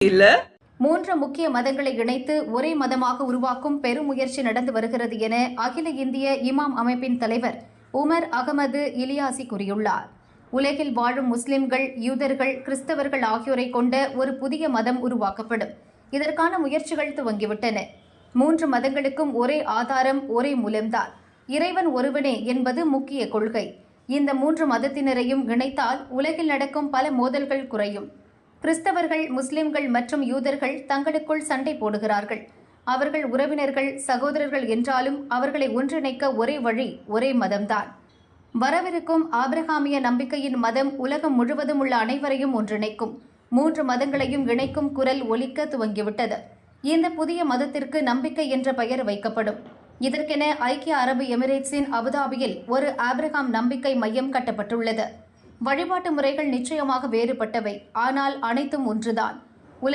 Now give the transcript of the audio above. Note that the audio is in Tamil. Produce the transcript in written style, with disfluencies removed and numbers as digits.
இல்ல. மூன்று முக்கிய மதங்களை இணைத்து ஒரே மதமாக உருவாக்கும் பெருமுயற்சி நடந்து வருகிறது என அகில இந்திய இமாம் அமைப்பின் தலைவர் உமர் அகமது இலியாசி கூறியுள்ளார். உலகில் வாழும் முஸ்லிம்கள், யூதர்கள், கிறிஸ்தவர்கள் ஆகியோரை கொண்ட ஒரு புதிய மதம் உருவாக்கப்படும். இதற்கான முயற்சிகள் துவங்கிவிட்டன. மூன்று மதங்களுக்கும் ஒரே ஆதாரம், ஒரே மூலம்தான். இறைவன் ஒருவனே என்பது முக்கிய கொள்கை. இந்த மூன்று மதத்தினரையும் இணைத்தால் உலகில் நடக்கும் பல மோதல்கள் குறையும். கிறிஸ்தவர்கள், முஸ்லிம்கள் மற்றும் யூதர்கள் தங்களுக்குள் சண்டை போடுகிறார்கள். அவர்கள் உறவினர்கள், சகோதரர்கள் என்றாலும் அவர்களை ஒன்றிணைக்க ஒரே வழி, ஒரே மதம்தான். வரவிருக்கும் ஆபிரகாமிய நம்பிக்கையின் மதம் உலகம் முழுவதும் உள்ள அனைவரையும் ஒன்றிணைக்கும். மூன்று மதங்களையும் இணைக்கும் குரல் ஒலிக்க துவங்கிவிட்டது. இந்த புதிய மதத்திற்கு நம்பிக்கை என்ற பெயர் வைக்கப்படும். இதற்கென ஐக்கிய அரபு எமிரேட்ஸின் அபுதாபியில் ஒரு ஆபிரகாம் நம்பிக்கை மையம் கட்டப்பட்டுள்ளது. வழிபாட்டு முறைகள் நிச்சயமாக வேறுபட்டவை, ஆனால் அனைத்தும் ஒன்றுதான்.